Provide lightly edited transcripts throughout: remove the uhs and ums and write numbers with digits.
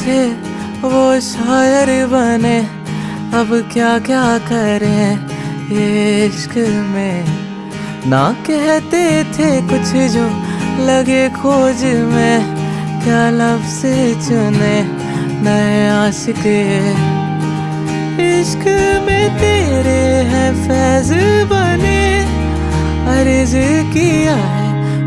थे वो शायर बने, अब क्या क्या करें ये इश्क में। ना कहते थे कुछ जो लगे खोज में, क्या लफ्ज़ चुने नए आशिक। इश्क में तेरे हैं फैज़ बने, अर्ज़ किया है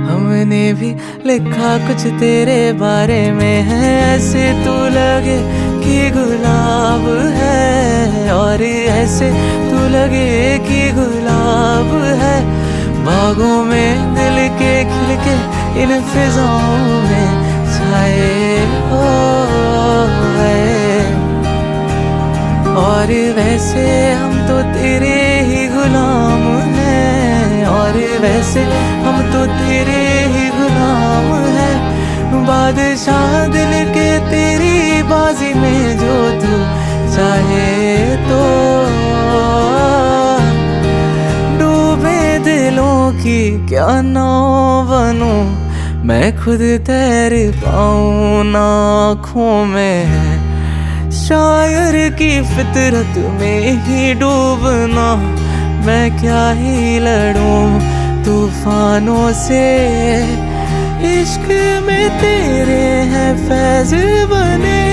हमने भी लिखा कुछ तेरे बारे में है। ऐसे तू लगे कि गुलाब है, और ऐसे तू लगे कि गुलाब है। बागों में दिल के खिल के इन फिजाओं में छाए हो है। और वैसे हम तो तेरे ही गुलाम हैं, और वैसे हम तो तेरे ही गुलाम हैं। बादशाह दिल के तेरी बाजी में जो तू चाहे तो, डूबे दिलों की क्या नाव बनूं, मैं खुद तैर पाऊं ना आँखों में। शायर की फितरत में ही डूबना, मैं क्या ही लड़ूं तूफानों से। इश्क में तेरे हैं फैज़ बने,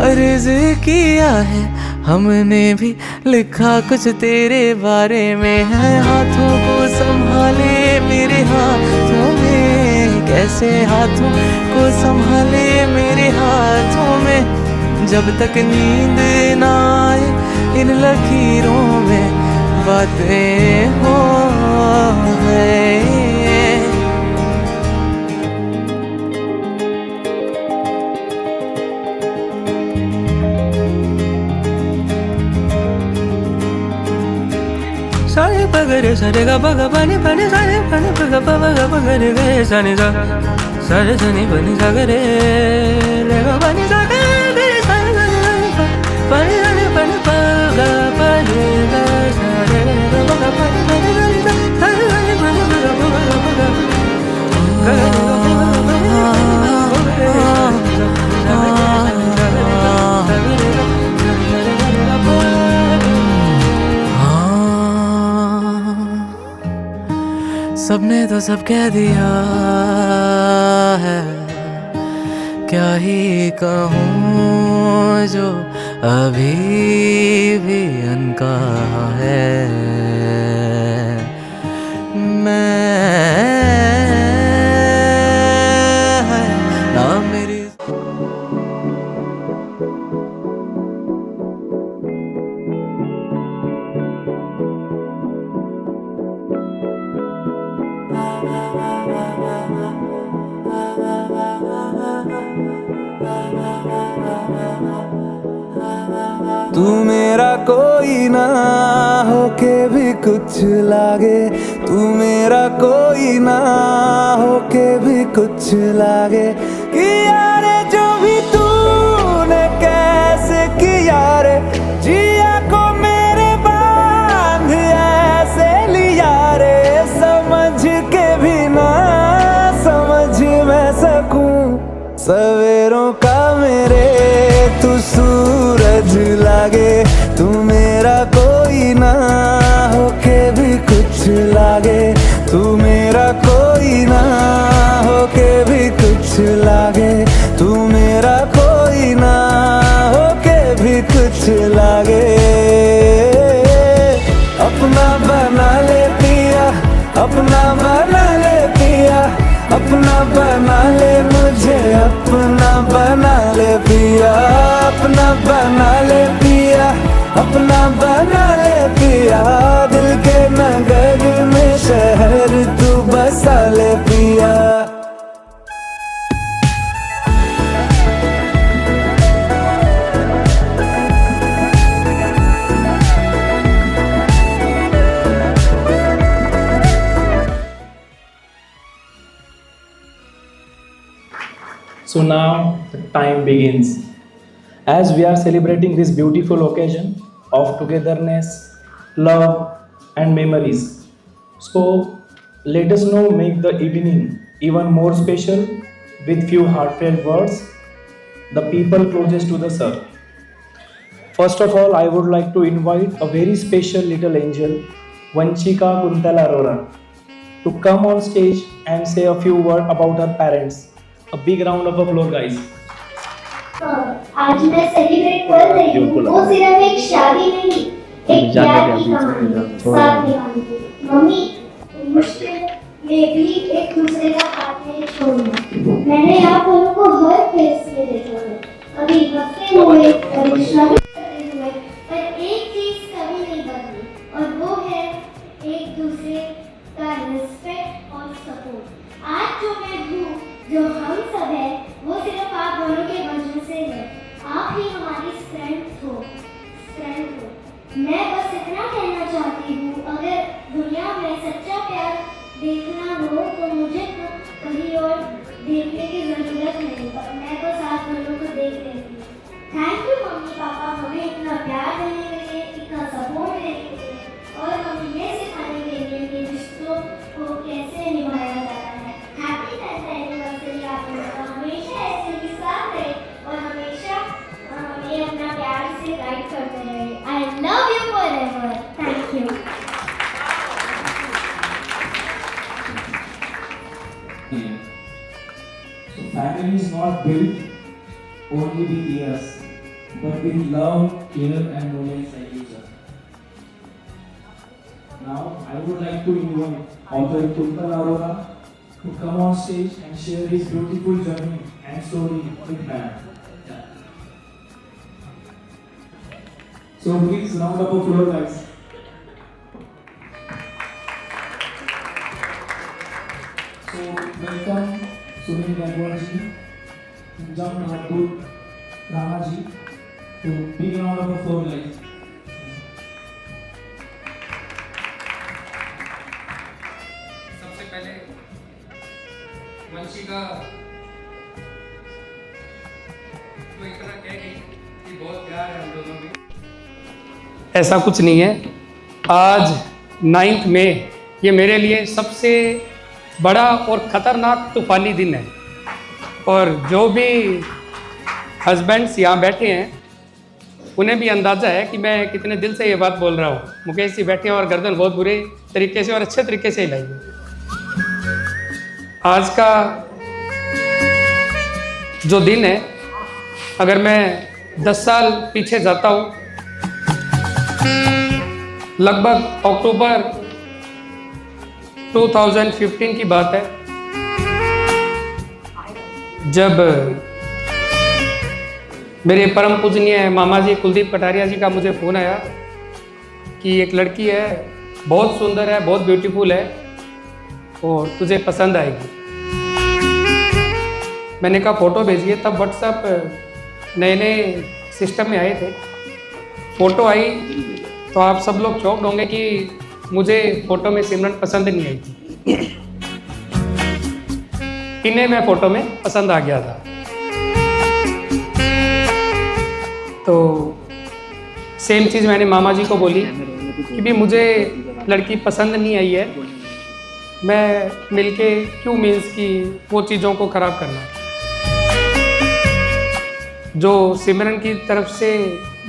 अर्ज़ किया है हमने भी लिखा कुछ तेरे बारे में है। हाथों को संभाले मेरे हाथों में, कैसे हाथों को संभाले मेरे हाथों में। जब तक नींद ना आए इन लकीरों में बातें हो है। सारे पगरे सारे गा बगा पानी पानी सारे पानी पगा पगा पगरे गे सानी सा सारे सनी बनी सागरे लेगा पानी सागरे पानी पानी पानी पगा पानी गा सारे गा बगा पानी पानी पानी सारे पानी पानी पगा पगा सबने तो सब कह दिया है, क्या ही कहूँ जो अभी भी अनकहा है। मैं ना मेरी तू मेरा कोई ना होके भी कुछ लागे, तू मेरा कोई ना होके भी कुछ लागे। कि यारे जो भी तूने कैसे किया रे, जिया को मेरे बांध ऐसे लिया रे। समझ के भी ना समझ मैं सकूं सवेरों का मेरे तू सूरज लागे। तू मेरा कोई ना होके भी कुछ लागे, तू मेरा कोई ना होके भी कुछ लागे। तू मेरा कोई ना होके भी कुछ लागे। अपना बना ले पिया, अपना बना ले पिया, अपना बना ले मुझे, अपना बना ले पिया, अपना बना ले पिया, अपना बना ले पिया। दिल के नगर में शहर तू बसा ले पिया। So now the time begins. As we are celebrating this beautiful occasion of togetherness, love, and memories. So let us now make the evening even more special with few heartfelt words. the people closest to the sir. First of all, I would like to invite a very special little angel, Vanchika Kuntala Arora, to come on stage and say a few words about her parents. A big round of applause, guys. आज मैं celebrate कर रही हूँ वो सिर्फ एक शादी नहीं, एक प्यार की कहानी साथ निभाने की। मम्मी मुश्किल में भी एक दूसरे का साथ नहीं छोड़ना। मैंने आप दोनों को हर फेस में देखा है, कभी हंसते हुए, कभी शादी करते हुए, पर एक चीज कभी नहीं बदली और वो है एक दूसरे का रिस्पेक्ट और सपोर्ट। आज जो मैं हूँ, जो हम सब है, वो सिर्फ आप दोनों के वजह से है। आप ही हमारी स्ट्रेंथ हो। मैं बस इतना कहना चाहती हूँ, अगर दुनिया में सच्चा प्यार देखना हो तो मुझे तो कहीं और देखने की जरूरत नहीं, मैं बस आप दोनों को देख लेती हूँ। थैंक यू मम्मी पापा, हमें इतना प्यार देने के लिए, इतना सपोर्ट देने के लिए और हमें ये सिखाने के लिए कि रिश्तों को कैसे निभाया जाता है। हैप्पी 10th एनिवर्सरी आप लोगों का हमेशा ऐसे ही साथ रहे और हमेशा हमें अपना प्यार से गाइड करते रहे। I love you forever. Thank you. So family is not built only with years, but with love, care and moments like each other. Now I would like to invite author Kuntala Arora to come on stage and share his beautiful journey and story with parents. So please round up applause, guys. So welcome Sunil Gangwar ji, Jam Abdul Rama ji to big round of applause, guys. सबसे पहले वंशिका तो इतना कह गई कि बहुत प्यार है हम दोनों में। ऐसा कुछ नहीं है। आज 9 मई ये मेरे लिए सबसे बड़ा और ख़तरनाक तूफ़ानी दिन है और जो भी हस्बैंड्स यहाँ बैठे हैं उन्हें भी अंदाज़ा है कि मैं कितने दिल से ये बात बोल रहा हूँ। मुकेश जी बैठे हैं और गर्दन बहुत बुरे तरीके से और अच्छे तरीके से हिलाई है। आज का जो दिन है, अगर मैं 10 साल पीछे जाता हूँ, लगभग अक्टूबर 2015 की बात है, जब मेरे परम पूजनीय मामा जी कुलदीप कटारिया जी का मुझे फ़ोन आया कि एक लड़की है, बहुत सुंदर है, बहुत ब्यूटीफुल है और तुझे पसंद आएगी। मैंने कहा फ़ोटो भेजिए। तब व्हाट्सएप नए नए सिस्टम में आए थे। फ़ोटो आई तो आप सब लोग चौंक होंगे कि मुझे फ़ोटो में सिमरन पसंद नहीं आई थी। इन्हें मैं फ़ोटो में पसंद आ गया था। तो सेम चीज़ मैंने मामा जी को बोली कि भी मुझे लड़की पसंद नहीं आई है, मैं मिलके क्यों मीन्स कि वो चीज़ों को ख़राब करना। जो सिमरन की तरफ से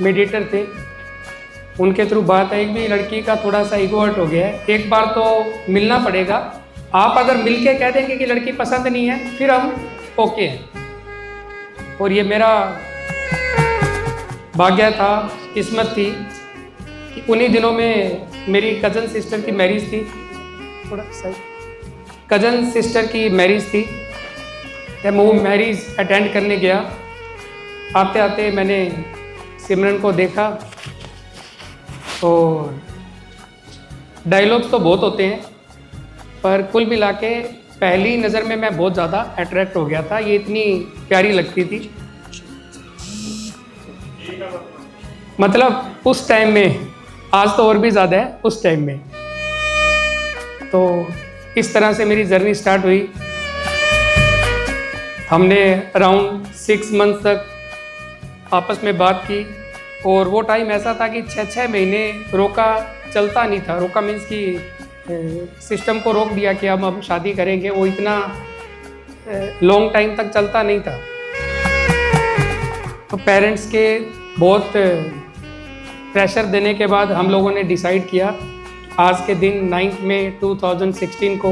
मेडिएटर थे उनके थ्रू बात आई कि लड़की का थोड़ा सा ईगो हर्ट हो गया है, एक बार तो मिलना पड़ेगा। आप अगर मिलके कह देंगे कि लड़की पसंद नहीं है फिर हम ओके हैं। और ये मेरा भाग्य था, किस्मत थी कि उन्हीं दिनों में मेरी कज़न सिस्टर की मैरिज थी। थोड़ा सही कज़न सिस्टर की मैरिज थी। जब मैं वो मैरिज अटेंड करने गया, आते आते मैंने सिमरन को देखा और डायलॉग्स तो बहुत होते हैं पर कुल मिला के पहली नज़र में मैं बहुत ज़्यादा अट्रैक्ट हो गया था। ये इतनी प्यारी लगती थी, मतलब उस टाइम में, आज तो और भी ज़्यादा है उस टाइम में। तो इस तरह से मेरी जर्नी स्टार्ट हुई। हमने अराउंड 6 मंथ तक आपस में बात की और वो टाइम ऐसा था कि 6 महीने रोका चलता नहीं था। रोका मीन्स कि सिस्टम को रोक दिया कि हम शादी करेंगे, वो इतना लॉन्ग टाइम तक चलता नहीं था। तो पेरेंट्स के बहुत प्रेशर देने के बाद हम लोगों ने डिसाइड किया आज के दिन 9 मई 2016 को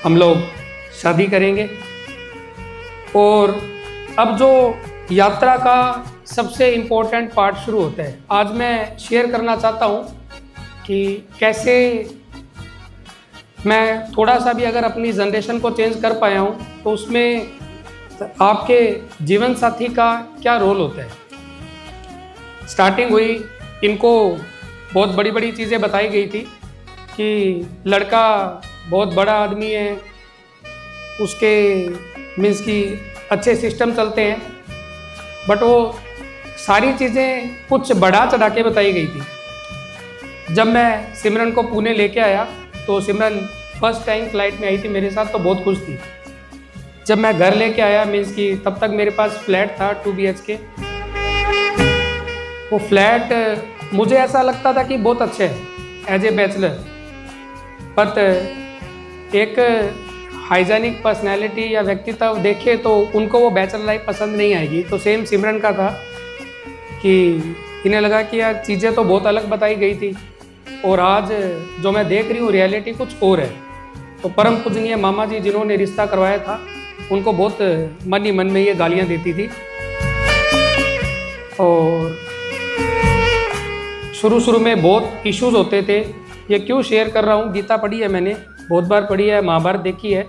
हम लोग शादी करेंगे। और अब जो यात्रा का सबसे इम्पोर्टेंट पार्ट शुरू होता है। आज मैं शेयर करना चाहता हूँ कि कैसे मैं थोड़ा सा भी अगर अपनी जनरेशन को चेंज कर पाया हूँ तो उसमें आपके जीवन साथी का क्या रोल होता है। स्टार्टिंग हुई, इनको बहुत बड़ी बड़ी चीज़ें बताई गई थी कि लड़का बहुत बड़ा आदमी है, उसके मीन्स की अच्छे सिस्टम चलते हैं, बट वो सारी चीज़ें कुछ बढ़ा चढ़ा के बताई गई थी। जब मैं सिमरन को पुणे लेके आया तो सिमरन फर्स्ट टाइम फ्लाइट में आई थी मेरे साथ, तो बहुत खुश थी। जब मैं घर लेके आया मीन्स की तब तक मेरे पास फ्लैट था 2 BHK। वो फ्लैट मुझे ऐसा लगता था कि बहुत अच्छे है एज ए बैचलर, बट एक हाइजेनिक पर्सनैलिटी या व्यक्तित्व देखे तो उनको वो बैचलर लाइफ पसंद नहीं आएगी। तो सेम सिमरन का था कि इन्हें लगा कि यार चीज़ें तो बहुत अलग बताई गई थी और आज जो मैं देख रही हूँ रियलिटी कुछ और है। तो परम पूजनीय मामा जी जिन्होंने रिश्ता करवाया था उनको बहुत मन ही मन में ये गालियाँ देती थी। और शुरू में बहुत इश्यूज होते थे। ये क्यों शेयर कर रहा हूँ, गीता पढ़ी है मैंने, बहुत बार पढ़ी है, महाभारत देखी है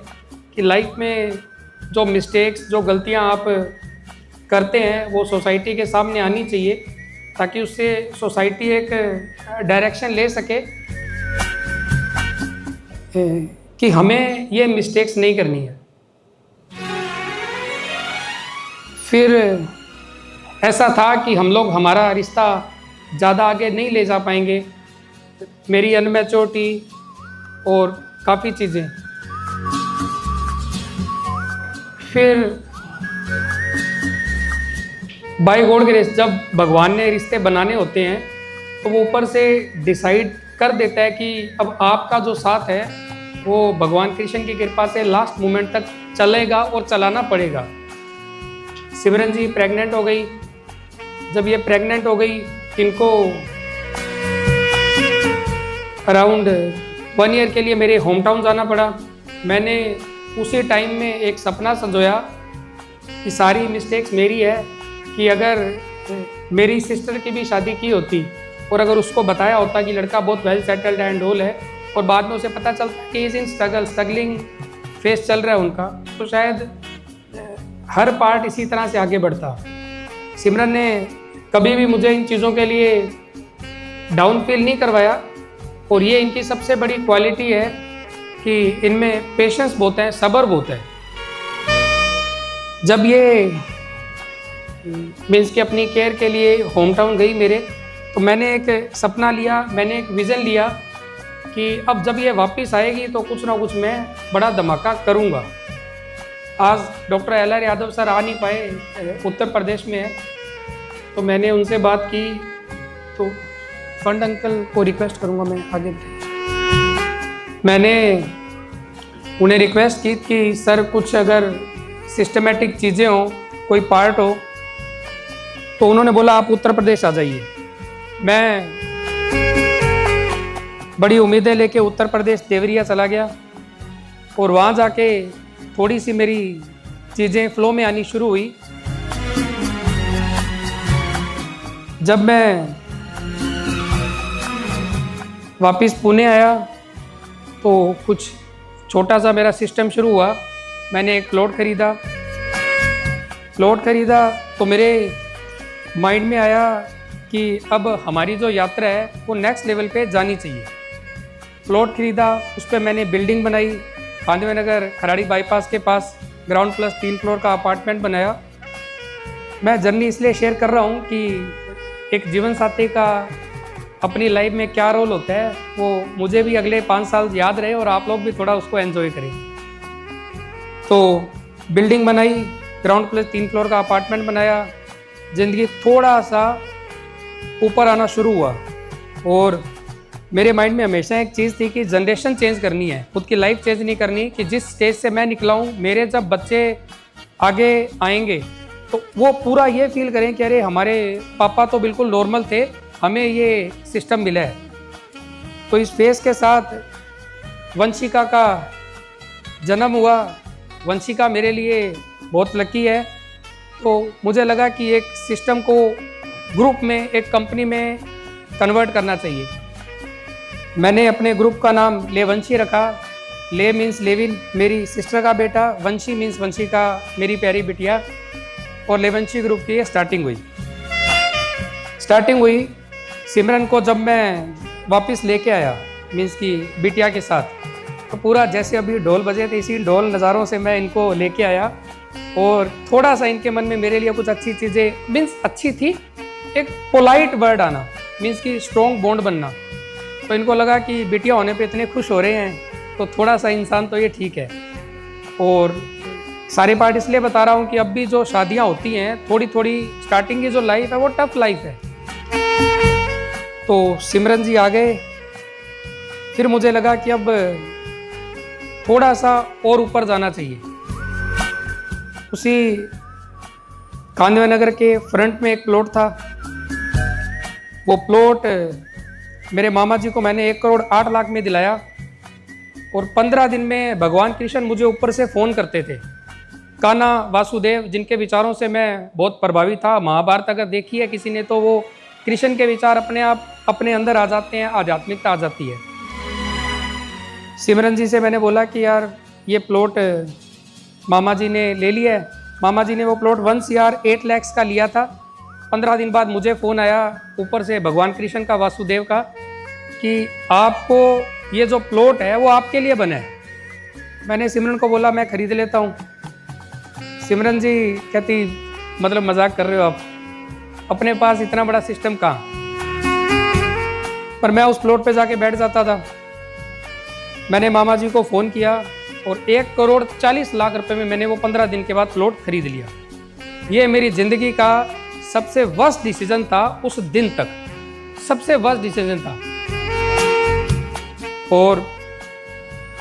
कि लाइफ में जो मिस्टेक्स जो गलतियाँ आप करते हैं वो सोसाइटी के सामने आनी चाहिए ताकि उससे सोसाइटी एक डायरेक्शन ले सके कि हमें ये मिस्टेक्स नहीं करनी है। फिर ऐसा था कि हम लोग हमारा रिश्ता ज़्यादा आगे नहीं ले जा पाएंगे, मेरी अनमैच्योरिटी और काफ़ी चीज़ें। फिर बाय गॉड ग्रेस जब भगवान ने रिश्ते बनाने होते हैं तो वो ऊपर से डिसाइड कर देता है कि अब आपका जो साथ है वो भगवान कृष्ण की कृपा से लास्ट मोमेंट तक चलेगा और चलाना पड़ेगा। सिमरन जी प्रेग्नेंट हो गई। जब ये प्रेग्नेंट हो गई इनको अराउंड 1 ईयर के लिए मेरे होम टाउन जाना पड़ा। मैंने उसी टाइम में एक सपना संजोया कि सारी मिस्टेक्स मेरी है कि अगर मेरी सिस्टर की भी शादी की होती और अगर उसको बताया होता कि लड़का बहुत वेल सेटल्ड एंड ऑल है और बाद में उसे पता चलता कि इज इन स्ट्रगलिंग फेस चल रहा है उनका, तो शायद हर पार्ट इसी तरह से आगे बढ़ता। सिमरन ने कभी भी मुझे इन चीज़ों के लिए डाउन फील नहीं करवाया और ये इनकी सबसे बड़ी क्वालिटी है कि इनमें पेशेंस बहुत है, सब्र बहुत है। जब ये मीन्स की अपनी केयर के लिए होम टाउन गई मेरे, तो मैंने एक सपना लिया, मैंने एक विज़न लिया कि अब जब ये वापस आएगी तो कुछ ना कुछ मैं बड़ा धमाका करूँगा। आज डॉक्टर LR यादव सर आ नहीं पाए, उत्तर प्रदेश में है, तो मैंने उनसे बात की तो फंड अंकल को रिक्वेस्ट करूँगा मैं आगे। मैंने उन्हें रिक्वेस्ट की कि सर कुछ अगर सिस्टमेटिक चीज़ें हो, कोई पार्ट हो, तो उन्होंने बोला आप उत्तर प्रदेश आ जाइए। मैं बड़ी उम्मीदें लेके उत्तर प्रदेश देवरिया चला गया और वहाँ जाके थोड़ी सी मेरी चीज़ें फ्लो में आनी शुरू हुई। जब मैं वापस पुणे आया तो कुछ छोटा सा मेरा सिस्टम शुरू हुआ। मैंने एक प्लॉट खरीदा तो मेरे माइंड में आया कि अब हमारी जो यात्रा है वो नेक्स्ट लेवल पे जानी चाहिए। प्लॉट खरीदा, उस पर मैंने बिल्डिंग बनाई, कांदीवली नगर खराड़ी बाईपास के पास ग्राउंड प्लस 3 फ्लोर का अपार्टमेंट बनाया। मैं जर्नी इसलिए शेयर कर रहा हूँ कि एक जीवन साथी का अपनी लाइफ में क्या रोल होता है वो मुझे भी अगले 5 साल याद रहे और आप लोग भी थोड़ा उसको एंजॉय करें। तो बिल्डिंग बनाई, ग्राउंड प्लस 3 फ्लोर का अपार्टमेंट बनाया, ज़िंदगी थोड़ा सा ऊपर आना शुरू हुआ। और मेरे माइंड में हमेशा एक चीज़ थी कि जनरेशन चेंज करनी है, खुद की लाइफ चेंज नहीं करनी। कि जिस स्टेज से मैं निकला हूँ, मेरे जब बच्चे आगे आएंगे तो वो पूरा ये फील करें कि अरे हमारे पापा तो बिल्कुल नॉर्मल थे, हमें ये सिस्टम मिला है। तो इस फेस के साथ वंशिका का जन्म हुआ। वंशिका मेरे लिए बहुत लकी है। तो मुझे लगा कि एक सिस्टम को ग्रुप में, एक कंपनी में कन्वर्ट करना चाहिए। मैंने अपने ग्रुप का नाम लेवंशी रखा। ले मीन्स लेविन, मेरी सिस्टर का बेटा, वंशी मीन्स वंशिका, मेरी प्यारी बिटिया। और लेवंशी ग्रुप की स्टार्टिंग हुई सिमरन को जब मैं वापस लेके आया, मीन्स कि बिटिया के साथ, तो पूरा जैसे अभी ढोल बजे थे इसी ढोल नज़ारों से मैं इनको लेके आया। और थोड़ा सा इनके मन में मेरे लिए कुछ अच्छी चीज़ें, मीन्स अच्छी थी, एक पोलाइट वर्ड आना, मीन्स कि स्ट्रॉन्ग बॉन्ड बनना। तो इनको लगा कि बिटिया होने पे इतने खुश हो रहे हैं, तो थोड़ा सा इंसान तो ये ठीक है। और सारी पार्ट इसलिए बता रहा हूँ कि अब भी जो शादियाँ होती हैं, थोड़ी थोड़ी स्टार्टिंग की जो लाइफ है वो टफ लाइफ है। तो सिमरन जी आ गए। फिर मुझे लगा कि अब थोड़ा सा और ऊपर जाना चाहिए। उसी कांदवे नगर के फ्रंट में एक प्लॉट था। वो प्लॉट मेरे मामा जी को मैंने 1 करोड़ 8 लाख में दिलाया। और 15 दिन में भगवान कृष्ण मुझे ऊपर से फ़ोन करते थे। कान्हा वासुदेव, जिनके विचारों से मैं बहुत प्रभावित था। महाभारत अगर देखी है किसी ने तो वो कृष्ण के विचार अपने आप अपने अंदर आ जाते हैं, आध्यात्मिकता आ जाती है। सिमरन जी से मैंने बोला कि यार ये प्लॉट मामा जी ने ले लिया है। मामा जी ने वो प्लॉट 1 CR 8 लाख का लिया था। 15 दिन बाद मुझे फ़ोन आया ऊपर से भगवान कृष्ण का, वासुदेव का, कि आपको ये जो प्लॉट है वो आपके लिए बना है। मैंने सिमरन को बोला मैं ख़रीद लेता हूँ। सिमरन जी कहती मतलब मजाक कर रहे हो आप, अपने पास इतना बड़ा सिस्टम कहाँ। पर मैं उस प्लॉट पे जाके बैठ जाता था। मैंने मामा जी को फ़ोन किया और 1 करोड़ 40 लाख रुपए में मैंने वो 15 दिन के बाद प्लॉट खरीद लिया। ये मेरी ज़िंदगी का सबसे वर्स्ट डिसीजन था। उस दिन तक सबसे वर्स्ट डिसीजन था। और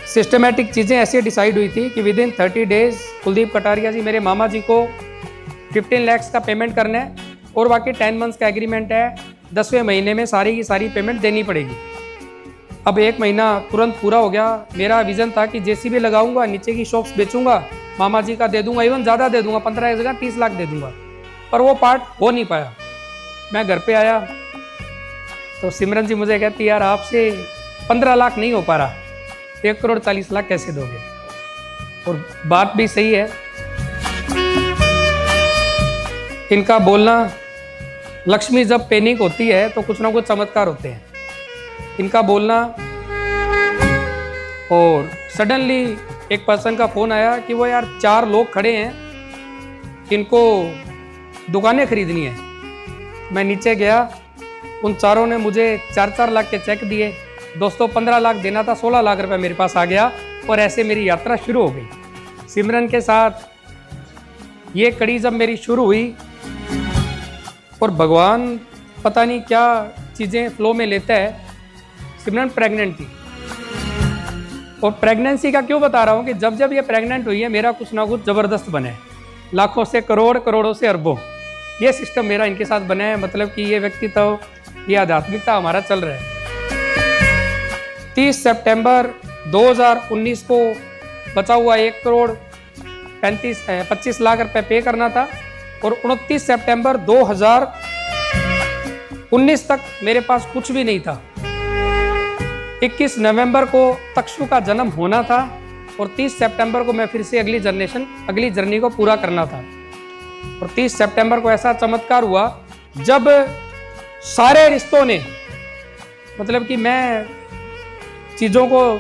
सिस्टमेटिक चीज़ें ऐसे डिसाइड हुई थी कि विदिन 30 डेज कुलदीप कटारिया जी मेरे मामा जी को 15 लाख का पेमेंट करना है और बाकी 10 मंथ्स का एग्रीमेंट है। 10वें महीने में सारी की सारी पेमेंट देनी पड़ेगी। अब 1 महीना तुरंत पूरा हो गया। मेरा विज़न था कि जेसीबी लगाऊंगा, नीचे की शॉप्स बेचूंगा, मामा जी का दे दूंगा, इवन ज़्यादा दे दूंगा, 15 की जगह 30 लाख दे दूंगा। पर वो पार्ट हो नहीं पाया। मैं घर पे आया तो सिमरन जी मुझे कहती यार आपसे 15 लाख नहीं हो पा रहा, 1 करोड़ 40 लाख कैसे दोगे। और बात भी सही है। इनका बोलना, लक्ष्मी जब पैनिक होती है तो कुछ ना कुछ चमत्कार होते हैं। इनका बोलना। और सडनली एक पर्सन का फ़ोन आया कि वो यार 4 लोग खड़े हैं, इनको दुकानें खरीदनी है। मैं नीचे गया, उन चारों ने मुझे 4-4 लाख के चेक दिए। दोस्तों 15 लाख देना था, 16 लाख रुपए मेरे पास आ गया। और ऐसे मेरी यात्रा शुरू हो गई। सिमरन के साथ ये कड़ी जब मेरी शुरू हुई और भगवान पता नहीं क्या चीज़ें फ्लो में लेता है। सिमरन प्रेग्नेंट थी। और प्रेगनेंसी का क्यों बता रहा हूँ कि जब जब ये प्रेग्नेंट हुई है मेरा कुछ ना कुछ ज़बरदस्त बना है। लाखों से करोड़, करोड़ों से अरबों, ये सिस्टम मेरा इनके साथ बना है। मतलब कि ये व्यक्तित्व, ये आध्यात्मिकता हमारा चल रहा है। 30 सितंबर 2019 को बचा हुआ 1 करोड़ 25 लाख रुपए पे करना था। और 29 सितंबर 2019 तक मेरे पास कुछ भी नहीं था। 21 नवंबर को तक्षु का जन्म होना था और 30 सितंबर को मैं फिर से अगली जर्नी को पूरा करना था। और 30 सितंबर को ऐसा चमत्कार हुआ जब सारे रिश्तों ने, मतलब कि मैं चीज़ों को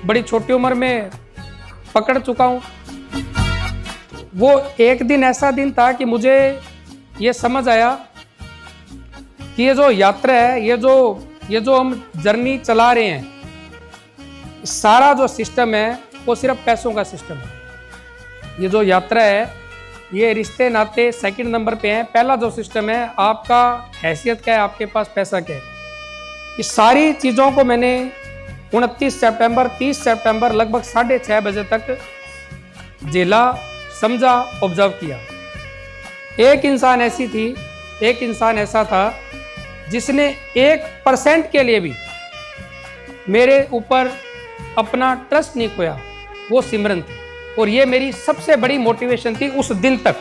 बड़ी छोटी उम्र में पकड़ चुका हूँ। वो एक दिन ऐसा दिन था कि मुझे ये समझ आया कि ये जो यात्रा है, ये जो हम जर्नी चला रहे हैं, सारा जो सिस्टम है वो सिर्फ पैसों का सिस्टम है। ये जो यात्रा है, ये रिश्ते नाते सेकंड नंबर पे हैं। पहला जो सिस्टम है आपका हैसियत क्या है, आपके पास पैसा क्या है। ये सारी चीज़ों को मैंने 29 सितंबर 30 सितंबर लगभग 6:30 बजे तक झेला, समझा, ऑब्जर्व किया। एक इंसान ऐसी थी, एक इंसान ऐसा था जिसने 1% के लिए भी मेरे ऊपर अपना ट्रस्ट नहीं खोया, वो सिमरन थी। और ये मेरी सबसे बड़ी मोटिवेशन थी उस दिन तक,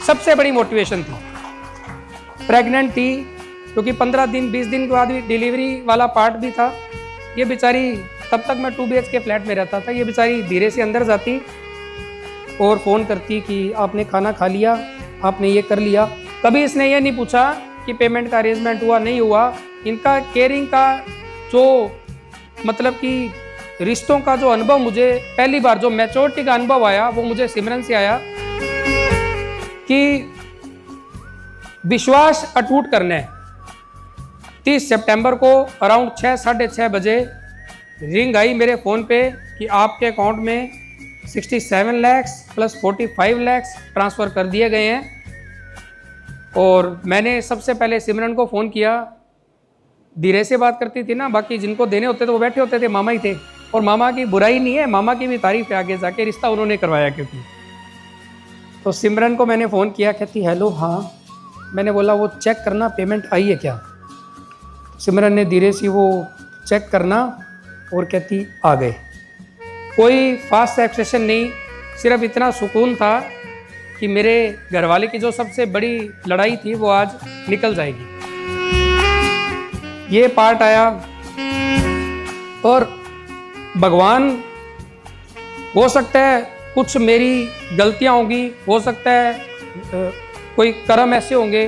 सबसे बड़ी मोटिवेशन थी। प्रेग्नेंट थी क्योंकि 15 दिन 20 दिन के बाद भी डिलीवरी वाला पार्ट भी था। ये बेचारी, तब तक मैं 2 BHK फ्लैट में रहता था, ये बेचारी धीरे से अंदर जाती और फ़ोन करती कि आपने खाना खा लिया, आपने ये कर लिया। कभी इसने ये नहीं पूछा कि पेमेंट का अरेंजमेंट हुआ नहीं हुआ। इनका केयरिंग का जो मतलब कि रिश्तों का जो अनुभव मुझे पहली बार, जो मैच्योरिटी का अनुभव आया, वो मुझे सिमरन से आया कि विश्वास अटूट करना है। 30 सितंबर को अराउंड 6 साढ़े 6 बजे रिंग आई मेरे फ़ोन पे कि आपके अकाउंट में 67 लाख प्लस 45 लाख ट्रांसफ़र कर दिए गए हैं। और मैंने सबसे पहले सिमरन को फ़ोन किया। धीरे से बात करती थी ना, बाकी जिनको देने होते थे वो बैठे होते थे, मामा ही थे। और मामा की बुराई नहीं है, मामा की भी तारीफ है, आगे जाके रिश्ता उन्होंने करवाया क्योंकि। तो सिमरन को मैंने फ़ोन किया, कहती हेलो हाँ। मैंने बोला वो चेक करना पेमेंट आई है क्या। सिमरन ने धीरे से वो चेक करना और कहती आ गए। कोई फास्ट एक्सेशन नहीं, सिर्फ इतना सुकून था कि मेरे घरवाले की जो सबसे बड़ी लड़ाई थी वो आज निकल जाएगी। ये पार्ट आया। और भगवान, हो सकता है कुछ मेरी गलतियां होंगी, हो सकता है कोई कर्म ऐसे होंगे।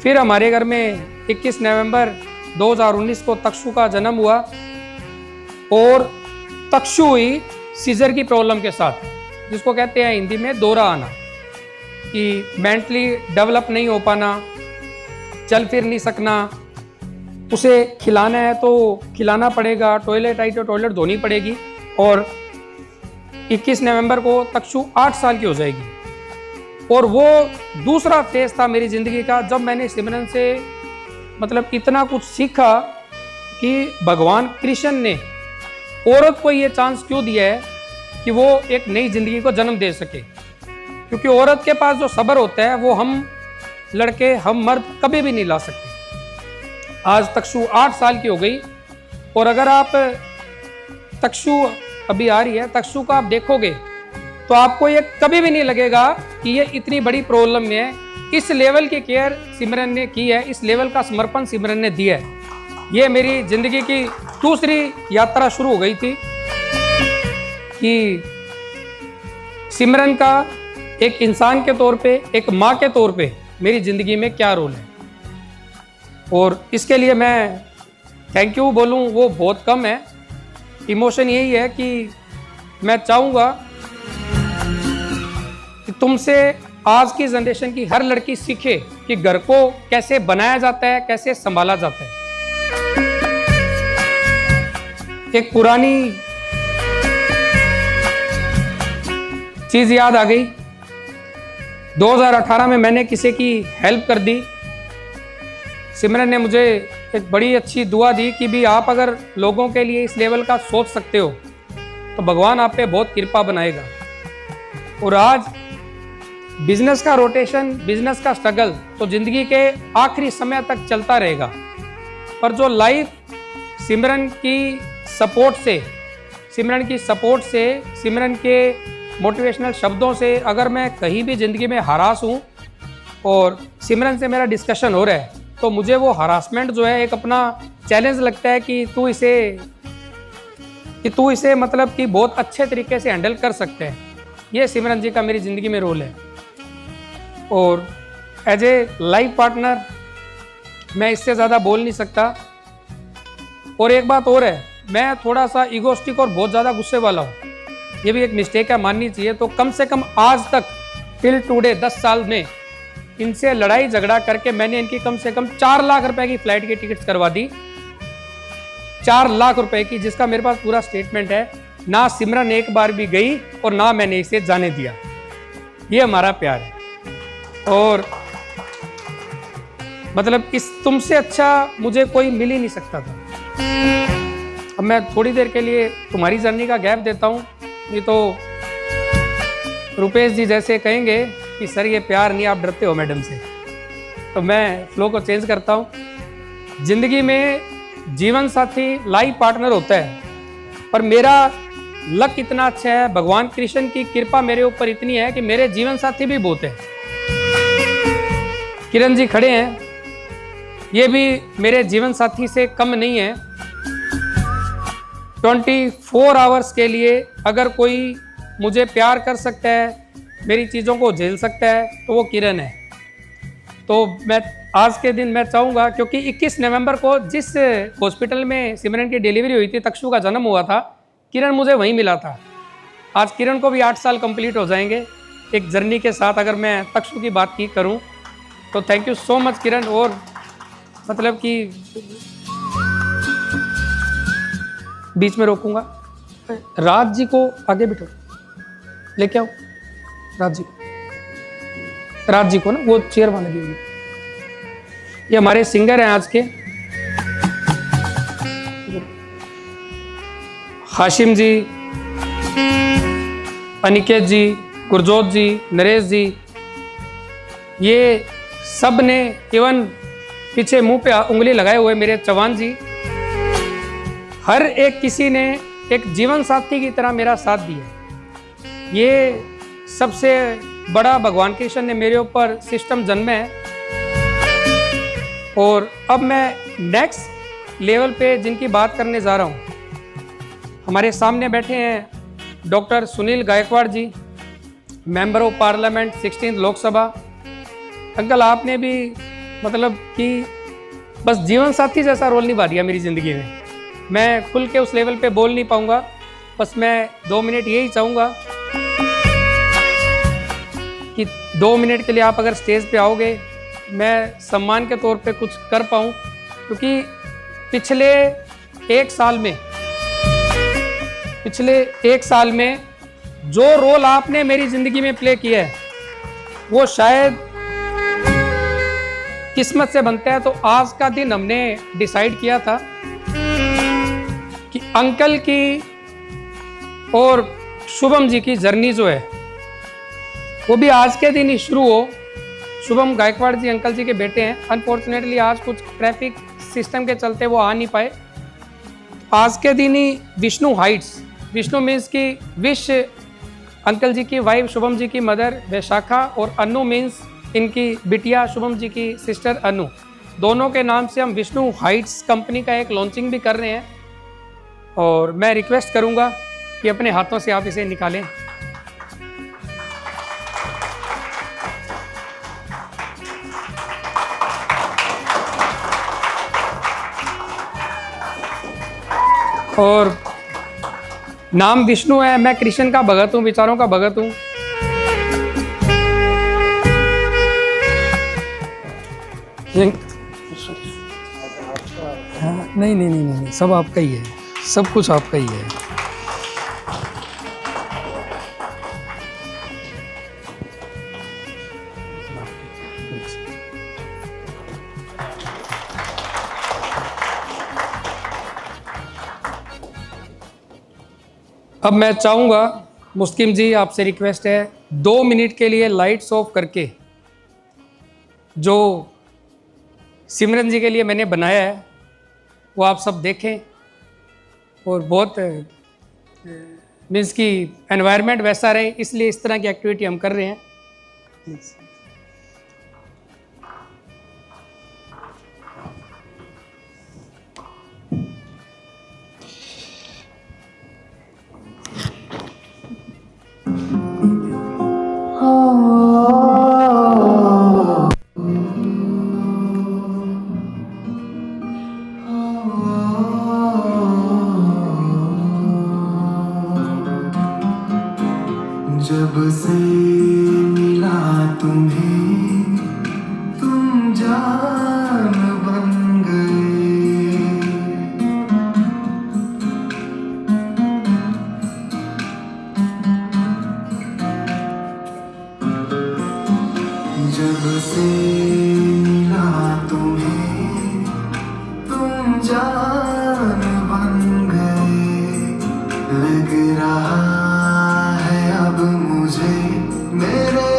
फिर हमारे घर में 21 नवंबर 2019 को तक्षु का जन्म हुआ। और तक्षु हुई सीजर की प्रॉब्लम के साथ, जिसको कहते हैं हिंदी में दोहरा आना, कि मेंटली डेवलप नहीं हो पाना, चल फिर नहीं सकना। उसे खिलाना है तो खिलाना पड़ेगा, टॉयलेट आई तो टॉयलेट धोनी पड़ेगी। और 21 नवंबर को तक्षु 8 साल की हो जाएगी। और वो दूसरा फेज था मेरी ज़िंदगी का, जब मैंने सिमरन से मतलब इतना कुछ सीखा कि भगवान कृष्ण ने औरत को ये चांस क्यों दिया है कि वो एक नई ज़िंदगी को जन्म दे सके। क्योंकि औरत के पास जो सब्र होता है वो हम लड़के, हम मर्द कभी भी नहीं ला सकते। आज तक्षु 8 साल की हो गई। और अगर आप तक्षु अभी आ रही है, तक्षु का आप देखोगे तो आपको ये कभी भी नहीं लगेगा कि ये इतनी बड़ी प्रॉब्लम में है। इस लेवल की केयर सिमरन ने की है, इस लेवल का समर्पण सिमरन ने दिया है। ये मेरी ज़िंदगी की दूसरी यात्रा शुरू हो गई थी कि सिमरन का एक इंसान के तौर पे, एक माँ के तौर पे मेरी ज़िंदगी में क्या रोल है। और इसके लिए मैं थैंक यू बोलूँ वो बहुत कम है। इमोशन यही है कि मैं चाहूँगा कि तुमसे आज की जनरेशन की हर लड़की सीखे कि घर को कैसे बनाया जाता है, कैसे संभाला जाता है। एक पुरानी चीज़ याद आ गई। 2018 में मैंने किसी की हेल्प कर दी। सिमरन ने मुझे एक बड़ी अच्छी दुआ दी कि भी आप अगर लोगों के लिए इस लेवल का सोच सकते हो तो भगवान आप पे बहुत कृपा बनाएगा। और आज बिजनेस का रोटेशन, बिजनेस का स्ट्रगल तो ज़िंदगी के आखिरी समय तक चलता रहेगा। पर जो लाइफ सिमरन की सपोर्ट से, सिमरन के मोटिवेशनल शब्दों से अगर मैं कहीं भी ज़िंदगी में हरास हूँ और सिमरन से मेरा डिस्कशन हो रहा है तो मुझे वो हरासमेंट जो है एक अपना चैलेंज लगता है कि तू इसे मतलब कि बहुत अच्छे तरीके से हैंडल कर सकते हैं। ये सिमरन जी का मेरी ज़िंदगी में रोल है। और एज ए लाइफ पार्टनर मैं इससे ज़्यादा बोल नहीं सकता। और एक बात और है, मैं थोड़ा सा ईगोस्टिक और बहुत ज़्यादा गुस्से वाला हूँ। ये भी एक मिस्टेक है, माननी चाहिए। तो कम से कम आज तक टिल टुडे 10 साल में इनसे लड़ाई झगड़ा करके मैंने इनकी कम से कम 4 लाख रुपए की फ्लाइट की टिकट्स करवा दी। 4 लाख रुपए की, जिसका मेरे पास पूरा स्टेटमेंट है। ना सिमरन एक बार भी गई और ना मैंने इसे जाने दिया। ये हमारा प्यार है। और मतलब इस तुमसे अच्छा मुझे कोई मिल ही नहीं सकता था। अब मैं थोड़ी देर के लिए तुम्हारी जर्नी का गैप देता हूँ। नहीं तो रुपेश जी जैसे कहेंगे कि सर ये प्यार नहीं, आप डरते हो मैडम से। तो मैं फ्लो को चेंज करता हूँ। जिंदगी में जीवन साथी लाइफ पार्टनर होता है, पर मेरा लक इतना अच्छा है, भगवान कृष्ण की कृपा मेरे ऊपर इतनी है कि मेरे जीवन साथी भी बहुत है। किरण जी खड़े हैं, ये भी मेरे जीवन साथी से कम नहीं है। 24 आवर्स के लिए अगर कोई मुझे प्यार कर सकता है, मेरी चीज़ों को झेल सकता है, तो वो किरण है। तो मैं आज के दिन मैं चाहूँगा, क्योंकि 21 नवंबर को जिस हॉस्पिटल में सिमरन की डिलीवरी हुई थी, तक्षु का जन्म हुआ था, किरण मुझे वहीं मिला था। आज किरण को भी 8 साल कंप्लीट हो जाएंगे एक जर्नी के साथ, अगर मैं तक्षु की बात की करूँ तो। थैंक यू सो मच किरण। और मतलब कि बीच में रोकूंगा, राज जी को आगे बिठो, लेके आओ राज जी को, राज जी को ना वो चेयर वहां लगी हुई। ये हमारे सिंगर हैं आज के, हाशिम जी, अनिकेत जी, गुरजोत जी, नरेश जी, ये सब ने, इवन पीछे मुंह पे उंगली लगाए हुए मेरे चौहान जी, हर एक किसी ने एक जीवन साथी की तरह मेरा साथ दिया। ये सबसे बड़ा भगवान कृष्ण ने मेरे ऊपर सिस्टम जन्मे है। और अब मैं नेक्स्ट लेवल पे जिनकी बात करने जा रहा हूँ, हमारे सामने बैठे हैं doctor Sunil Gaikwad ji, member of parliament 16th Lok Sabha. Uncle आपने भी मतलब कि बस जीवन साथी जैसा रोल निभा दिया मेरी ज़िंदगी में। मैं खुल के उस लेवल पे बोल नहीं पाऊँगा, बस मैं 2 मिनट यही चाहूँगा कि 2 मिनट के लिए आप अगर स्टेज पे आओगे, मैं सम्मान के तौर पे कुछ कर पाऊँ। क्योंकि पिछले एक साल में जो रोल आपने मेरी ज़िंदगी में प्ले किया है, वो शायद किस्मत से बनता है। तो आज का दिन हमने डिसाइड किया था कि अंकल की और शुभम जी की जर्नी जो है वो भी आज के दिन ही शुरू हो। शुभम गायकवाड़ जी अंकल जी के बेटे हैं। अनफॉर्चुनेटली आज कुछ ट्रैफिक सिस्टम के चलते वो आ नहीं पाए। आज के दिन ही विष्णु हाइट्स, विष्णु मीन्स की विश, अंकल जी की वाइफ शुभम जी की मदर वैशाखा, और अनु मीन्स इनकी बिटिया शुभम जी की सिस्टर अनु, दोनों के नाम से हम विष्णु हाइट्स कंपनी का एक लॉन्चिंग भी कर रहे हैं। और मैं रिक्वेस्ट करूंगा कि अपने हाथों से आप इसे निकालें। और नाम विष्णु है, मैं कृष्ण का भगत हूँ, विचारों का भगत हूँ। नहीं, सब आपका ही है, सब कुछ आपका ही है। अब मैं चाहूँगा, मुस्किम जी आपसे रिक्वेस्ट है, 2 मिनट के लिए लाइट्स ऑफ करके जो सिमरन जी के लिए मैंने बनाया है वो आप सब देखें। और बहुत मीन्स की एनवायरनमेंट वैसा रहे, इसलिए इस तरह की एक्टिविटी हम कर रहे हैं। जब से मिला तुम्हें, तुम जान बन गए। जब से मिला तुम्हें, तुम जान बन गए। लग रहा है अब मुझे मेरे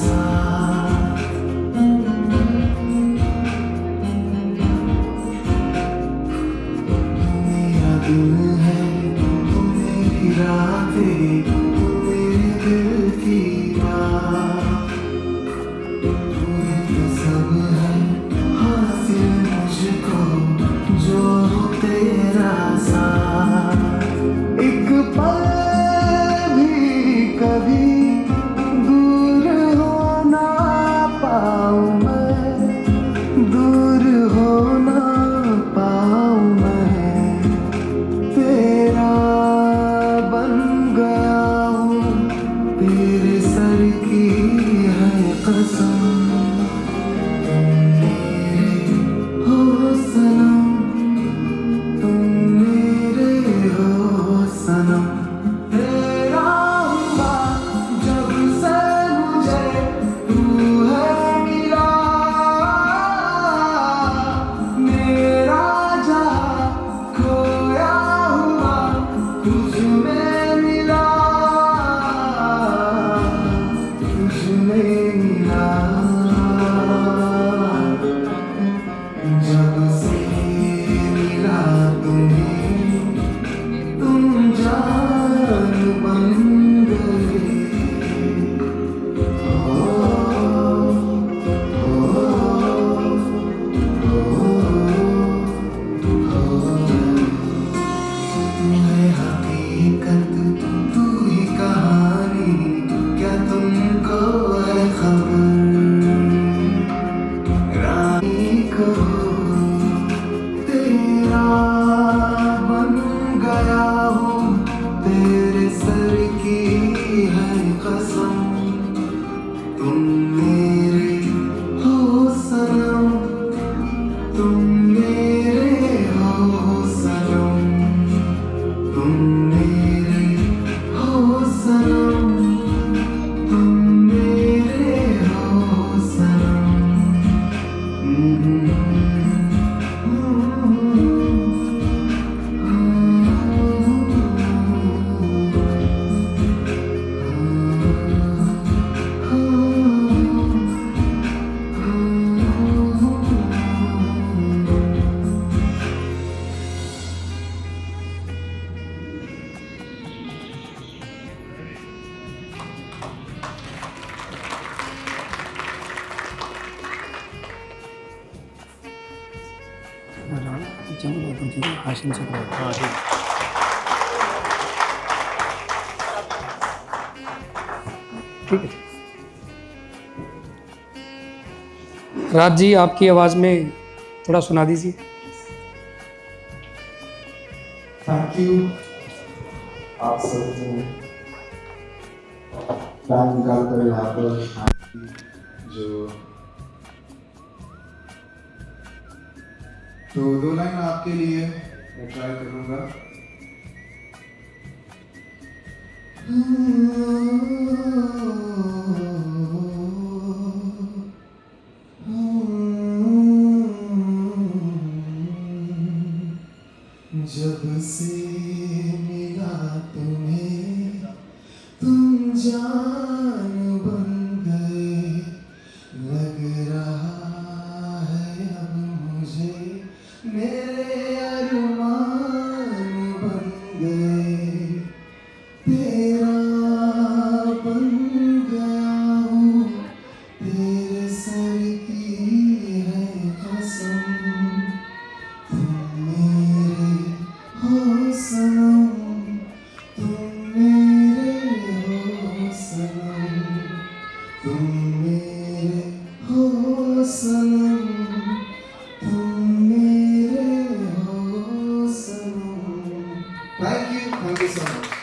साथ। मेरा दिल है तू मेरी रातें, तू मेरे दिल की बात। तू तो सब है हासिल मुझको जो हो तेरा साथ। एक पल भी कभी दूर हो ना पाऊं मैं, दूर हो ना पाऊं मैं। तेरा बन गया हूँ, तेरे सर की है कसम। हो सनम, तुम मेरे हो सनम। तेरा हुआ जब से मुझे तू है मिला, मेरा जहाँ खोया हुआ तुझ में मिला, तुझ में मिला। जब से मिला तुम्हें, तुम जान बन गए। तू है हकीकत, तू ही कहानी, क्या तुमको है खबर? रानी को तेरा बन गया हूँ, तेरे सर की है कसम। तुम मेरे हो सनम, तुम मेरे हो सनम। तुम मेरे हो सनम, तुम मेरे हो सनम। ठीक है। राज जी, आपकी आवाज़ में थोड़ा सुना दीजिए। थैंक यू आप सबको टाइम निकाल कर यहाँ पर जो तो दो लाइन आपके लिए मैं ट्राई करूँगा। जब से मिला तुम्हें, तुम जान बन गए। लग रहा है अब मुझे मेरे अरमान बन गए। तेरा बन गया हूँ, तेरे सर की है कसम। तुम मेरे हो सनम, तुम मेरे हो सनम। तुम मेरे हो सनम, तुम मेरे हो सनम। Thank you so much.